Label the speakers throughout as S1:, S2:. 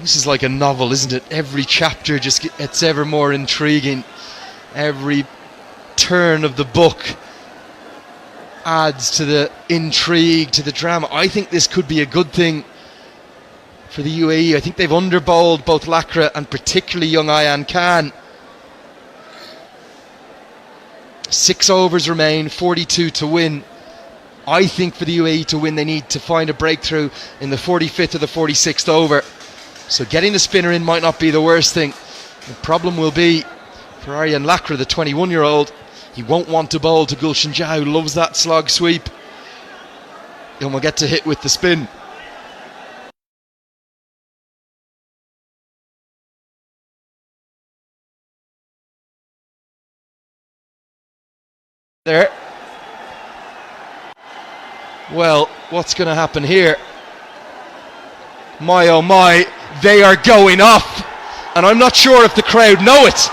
S1: This is like a novel, isn't it? Every chapter just gets ever more intriguing. Every turn of the book adds to the intrigue, to the drama. I think this could be a good thing for the UAE. I think they've underbowled both Lakra and particularly young Ayan Khan. 6 overs remain, 42 to win. I think for the UAE to win, they need to find a breakthrough in the 45th or the 46th over. So getting the spinner in might not be the worst thing. The problem will be for Aryan Lakra, the 21-year-old. He won't want to bowl to Gulshan Jah, who loves that slog sweep. And will get to hit with the spin. There. Well, what's going to happen here? My oh my, they are going off. And I'm not sure if the crowd know it.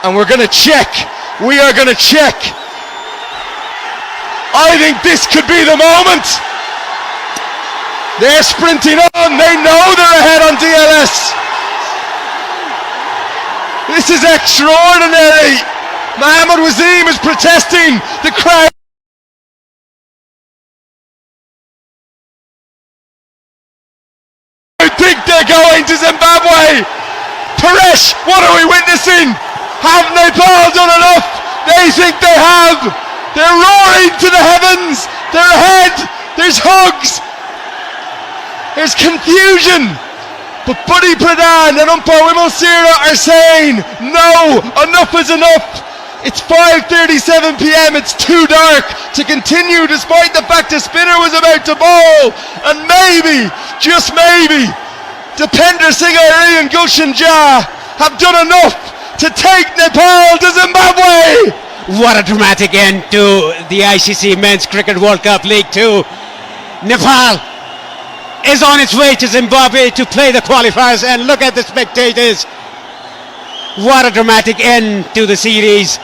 S1: And we're going to check. We are going to check. I think this could be the moment. They're sprinting on. They know they're ahead on DLS. This is extraordinary. Mohammad Wasim is protesting. The crowd. I think they're going to Zimbabwe. Paresh, what are we witnessing? Have Nepal done enough? They think they have. They're roaring to the heavens. They're ahead. There's hugs. There's confusion. But Buddy Pradhan and umpire Wimal Sira are saying, no, enough is enough. It's 5:37 p.m. It's too dark to continue, despite the fact the spinner was about to bowl. And maybe, just maybe, Dipender Singh Airi and Gulshan Jah have done enough to take Nepal to Zimbabwe.
S2: What a dramatic end to the ICC Men's Cricket World Cup League 2. Nepal is on its way to Zimbabwe to play the qualifiers, and look at the spectators. What a dramatic end to the series.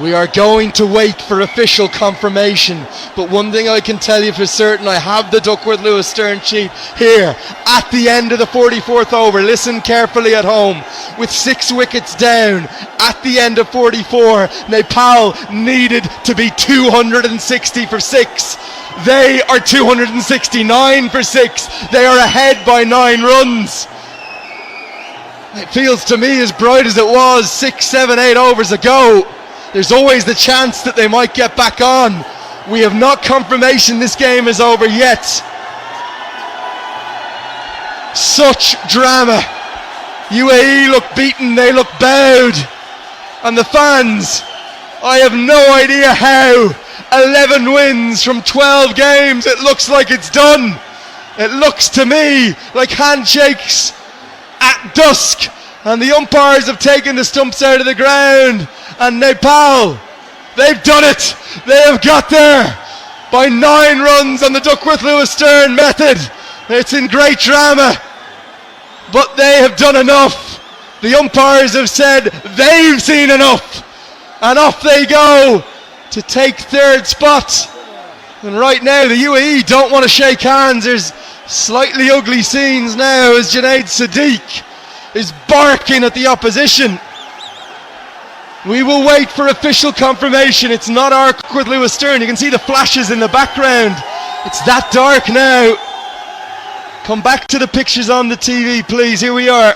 S1: We are going to wait for official confirmation, but one thing I can tell you for certain, I have the Duckworth-Lewis Stern sheet here at the end of the 44th over. Listen carefully at home. With 6 wickets down at the end of 44, Nepal needed to be 260 for 6. They are 269 for 6. They are ahead by 9 runs. It feels to me as bright as it was 6, 7, 8 overs ago. There's always the chance that they might get back on. We have not confirmation this game is over yet. Such drama. UAE look beaten, they look bowed. And the fans, I have no idea how. 11 wins from 12 games, it looks like it's done. It looks to me like handshakes at dusk. And the umpires have taken the stumps out of the ground. And Nepal, they've done it. They have got there by 9 runs on the Duckworth-Lewis Stern method. It's in great drama, but they have done enough. The umpires have said they've seen enough, and off they go to take 3rd spot. And right now the UAE don't want to shake hands. There's slightly ugly scenes now as Junaid Sadiq is barking at the opposition. We will wait for official confirmation. It's not our Duckworth-Lewis Stern. You can see the flashes in the background. It's that dark now. Come back to the pictures on the TV, please. Here we are.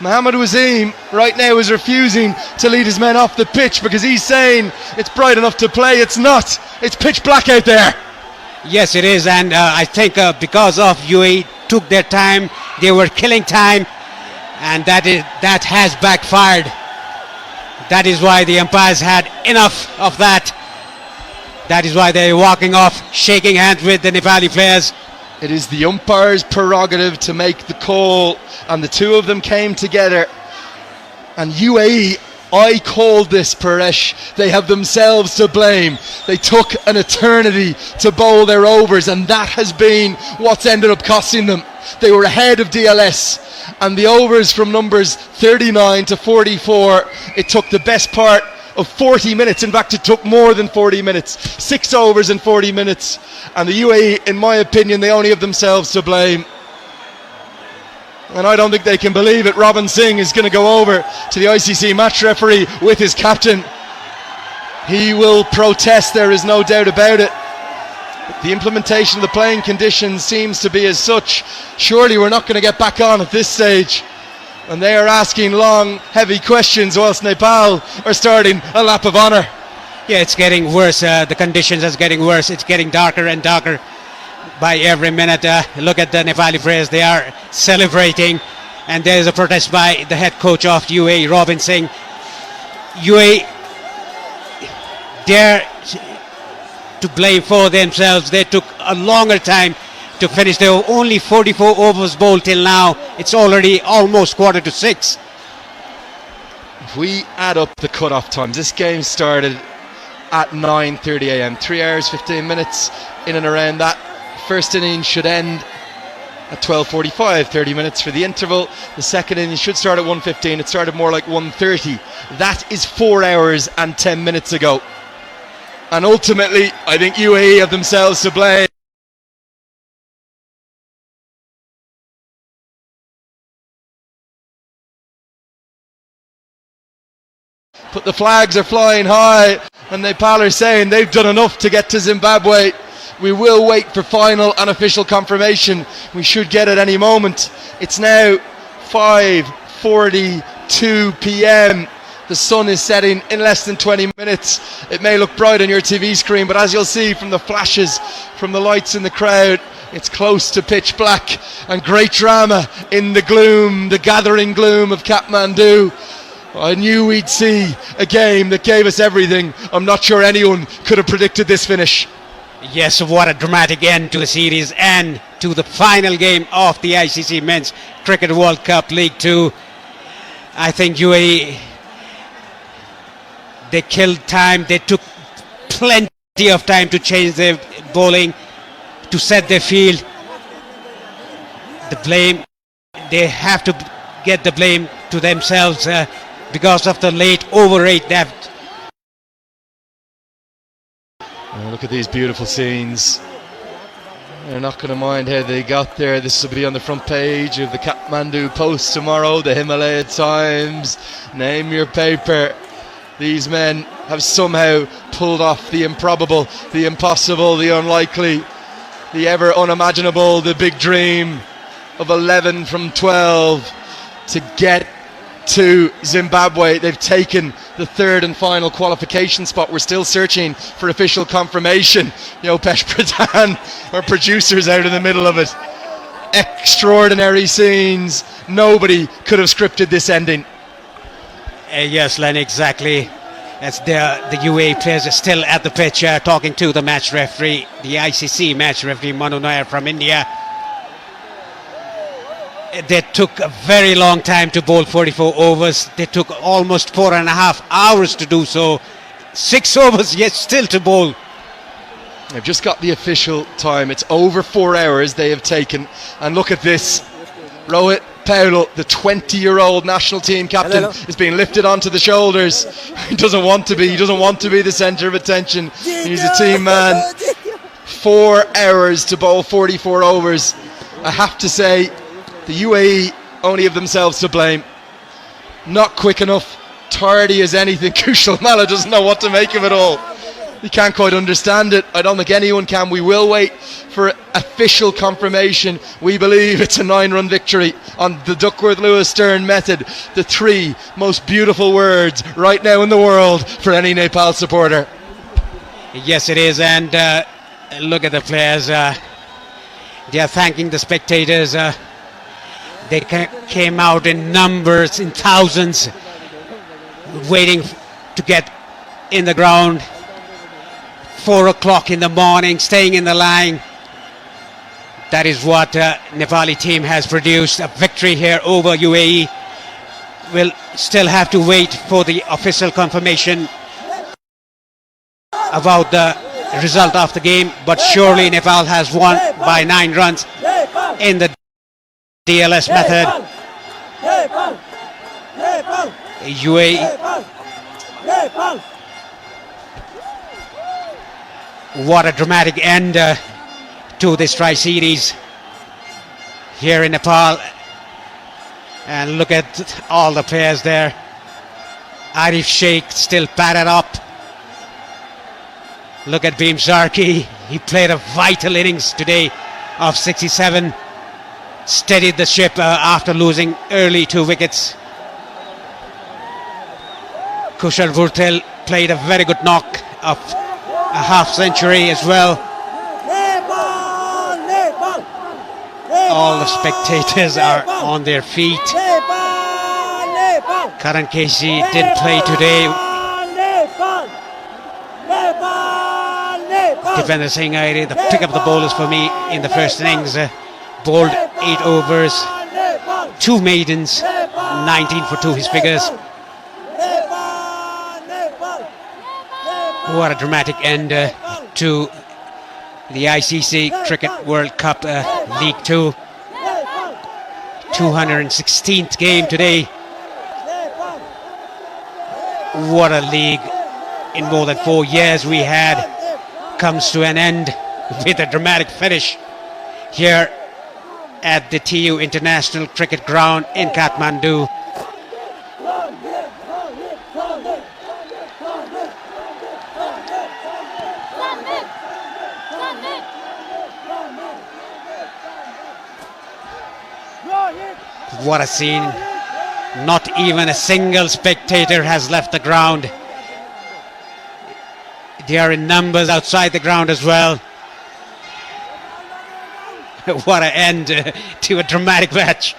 S1: Mohammad Wasim right now is refusing to lead his men off the pitch because he's saying it's bright enough to play. It's not. It's pitch black out there.
S2: Yes, it is, and I think because of UAE took their time, they were killing time, and that has backfired. That is why the umpires had enough of that. That is why they're walking off, shaking hands with the Nepali players.
S1: It is the umpire's prerogative to make the call, and the two of them came together. And UAE, I called this, Paresh. They have themselves to blame. They took an eternity to bowl their overs, and that has been what's ended up costing them. They were ahead of DLS, and the overs from numbers 39 to 44, it took the best part of 40 minutes. In fact, it took more than 40 minutes. 6 overs in 40 minutes. And the UAE, in my opinion, they only have themselves to blame. And I don't think they can believe it. Robin Singh is going to go over to the ICC match referee with his captain. He will protest, there is no doubt about it. But the implementation of the playing conditions seems to be as such. Surely we're not going to get back on at this stage. And they are asking long, heavy questions whilst Nepal are starting a lap of honour.
S2: Yeah, it's getting worse. The conditions are getting worse. It's getting darker and darker by every minute. Look at the Nepali players. They are celebrating. And there's a protest by the head coach of UAE, Robin Singh. UAE, they're to blame for themselves. They took a longer time to finish. There were only 44 overs bowled till now. It's already almost 5:45.
S1: If we add up the cut-off times, this game started at 9:30 a.m. 3 hours 15 minutes in and around that. First innings should end at 12:45, 30 minutes for the interval. The second innings should start at 1:15. It started more like 1:30. That is 4 hours and 10 minutes ago. And ultimately, I think UAE have themselves to blame. But the flags are flying high, and Nepal are saying they've done enough to get to Zimbabwe. We will wait for final and official confirmation. We should get it any moment. It's now 5:42 p.m. The sun is setting in less than 20 minutes. It may look bright on your TV screen, but as you'll see from the flashes, from the lights in the crowd, it's close to pitch black, and great drama in the gloom, the gathering gloom of Kathmandu. I knew we'd see a game that gave us everything. I'm not sure anyone could have predicted this finish.
S2: Yes, what a dramatic end to the series and to the final game of the ICC Men's Cricket World Cup League 2. I think UAE, they killed time. They took plenty of time to change their bowling, to set their field. The blame, they have to get the blame to themselves because of the late over rate theft.
S1: Look at these beautiful scenes. They're not going to mind how they got there. This will be on the front page of the Kathmandu Post tomorrow, the Himalaya Times. Name your paper. These men have somehow pulled off the improbable, the impossible, the unlikely, the ever unimaginable, the big dream of 11 from 12 to get to Zimbabwe. They've taken the third and final qualification spot. We're still searching for official confirmation. Yopesh Pradhan, our producer's out in the middle of it. Extraordinary scenes. Nobody could have scripted this ending.
S2: Yes, Len, exactly. As the UAE players are still at the pitch talking to the match referee, the ICC match referee Manu Nair from India. They took a very long time to bowl 44 overs. They took almost 4.5 hours to do so. 6 overs yet still to bowl.
S1: They've just got the official time. It's over 4 hours they have taken. And look at this. Rohit Paul, the 20-year-old national team captain, is being lifted onto the shoulders. He doesn't want to be. He doesn't want to be the centre of attention. He's a team man. 4 hours to bowl 44 overs. I have to say, the UAE only have themselves to blame. Not quick enough, tardy as anything. Kushal Malla doesn't know what to make of it all. He can't quite understand it. I don't think anyone can. We will wait for official confirmation. We believe it's a 9-run victory on the Duckworth-Lewis Stern method. The 3 most beautiful words right now in the world for any Nepal supporter.
S2: Yes, it is. And look at the players. They are thanking the spectators. They came out in numbers, in thousands, waiting to get in the ground. 4 o'clock in the morning, staying in the line. That is what Nepali team has produced. A victory here over UAE. We'll still have to wait for the official confirmation about the result of the game. But surely Nepal has won by 9 runs in the DLS method. UAE. What a dramatic end to this tri-series here in Nepal. And look at all the players there. Arif Sheikh still padded up. Look at Bhim Sharkey. He played a vital innings today of 67. Steadied the ship after losing early 2 wickets. Kushal Bhurtel played a very good knock of a half century as well. All the spectators are on their feet. Karan Casey did play today. Defender Singh Aire, the pick up the bowlers for me in the first innings, bowled 8 overs, 2 maidens, 19 for 2 his figures. What a dramatic end to the ICC Cricket World Cup League 2. 216th game today. What a league in more than 4 years we had comes to an end with a dramatic finish here at the TU International Cricket Ground in Kathmandu. What a scene. Not even a single spectator has left the ground. They are in numbers outside the ground as well. What an end to a dramatic match.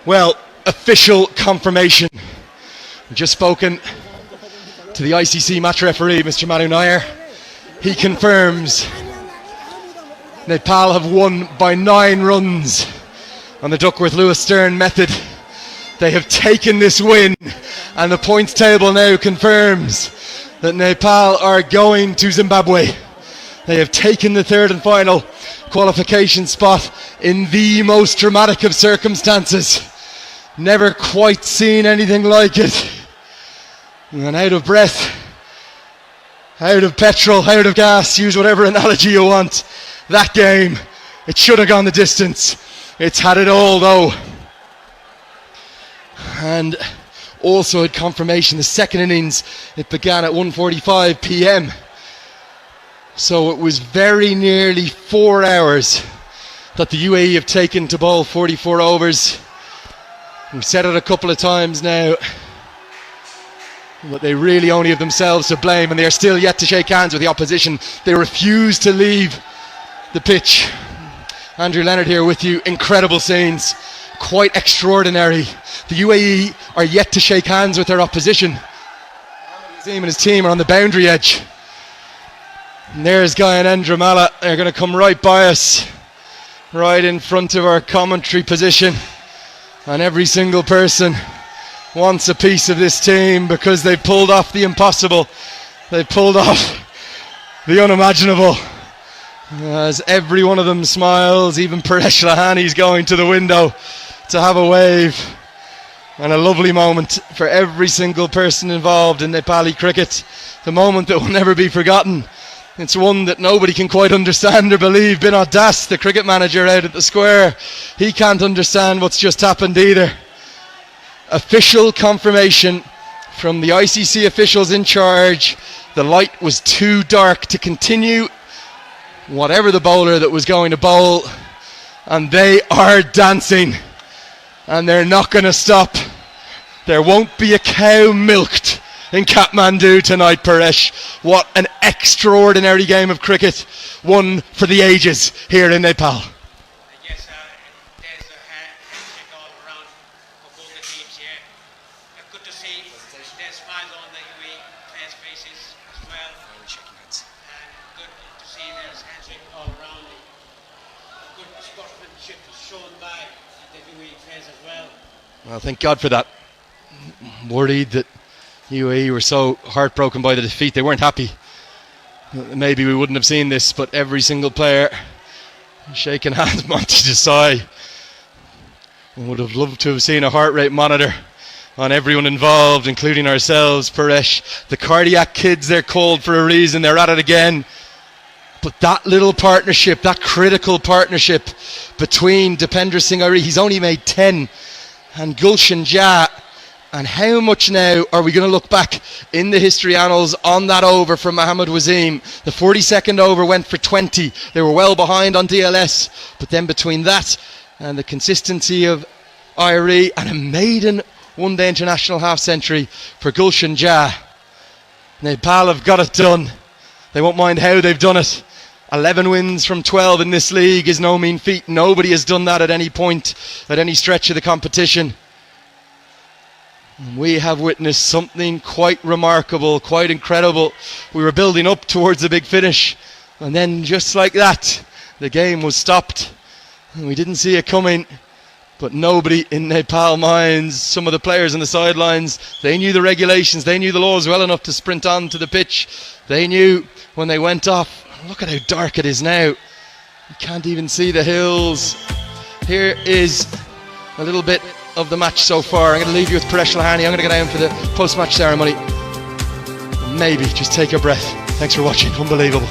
S1: Well, official confirmation. We've just spoken to the ICC match referee, Mr. Manu Nair. He confirms Nepal have won by 9 runs on the Duckworth-Lewis Stern method. They have taken this win, and the points table now confirms that Nepal are going to Zimbabwe. They have taken the 3rd and final qualification spot in the most dramatic of circumstances. Never quite seen anything like it. And out of breath, out of petrol, out of gas, use whatever analogy you want. That game, it should have gone the distance. It's had it all though. And also had confirmation, the second innings, it began at 1:45 p.m. So it was very nearly 4 hours that the UAE have taken to bowl 44 overs. We've said it a couple of times now, but they really only have themselves to blame, and they are still yet to shake hands with the opposition. They refuse to leave the pitch. Andrew Leonard here with you. Incredible scenes, quite extraordinary. The UAE are yet to shake hands with their opposition. Azim and his team are on the boundary edge. And there's Guy and Endramala. They're going to come right by us, right in front of our commentary position. And every single person wants a piece of this team because they've pulled off the impossible. They've pulled off the unimaginable. As every one of them smiles, even Paresh Lahani's going to the window to have a wave. And a lovely moment for every single person involved in Nepali cricket. The moment that will never be forgotten. It's one that nobody can quite understand or believe. Binod Das, the cricket manager out at the square, he can't understand what's just happened either. Official confirmation from the ICC officials in charge. The light was too dark to continue whatever the bowler that was going to bowl, and they are dancing, and they're not going to stop. There won't be a cow milked in Kathmandu tonight, Paresh. What an extraordinary game of cricket, one for the ages here in Nepal.
S2: Yes, there's a handshake all around for both the teams here. Good to see there's smiles on the UAE players' faces as well. And good to see there's handshake all around. Good sportsmanship shown by the UAE players as well.
S1: Well, thank God for that. Worried that UAE were so heartbroken by the defeat. They weren't happy. Maybe we wouldn't have seen this, but every single player shaking hands, Monty Desai. I would have loved to have seen a heart rate monitor on everyone involved, including ourselves, Paresh. The cardiac kids, they're called for a reason. They're at it again. But that little partnership, that critical partnership between Dipender Singh Ari, he's only made 10, and Gulshan Jha. And how much now are we going to look back in the history annals on that over from Mohammad Wasim? The 42nd over went for 20. They were well behind on DLS. But then between that and the consistency of Irie and a maiden one-day international half-century for Gulshan Jha, Nepal have got it done. They won't mind how they've done it. 11 wins from 12 in this league is no mean feat. Nobody has done that at any point, at any stretch of the competition. And we have witnessed something quite remarkable, quite incredible. We were building up towards a big finish, and then just like that, the game was stopped. And we didn't see it coming, but nobody in Nepal minds. Some of the players on the sidelines, they knew the regulations, they knew the laws well enough to sprint on to the pitch. They knew when they went off. Look at how dark it is now. You can't even see the hills. Here is a little bit of the match so far. I'm going to leave you with Paresh Lahani. I'm going to go down for the post-match ceremony. Maybe just take a breath. Thanks for watching. Unbelievable.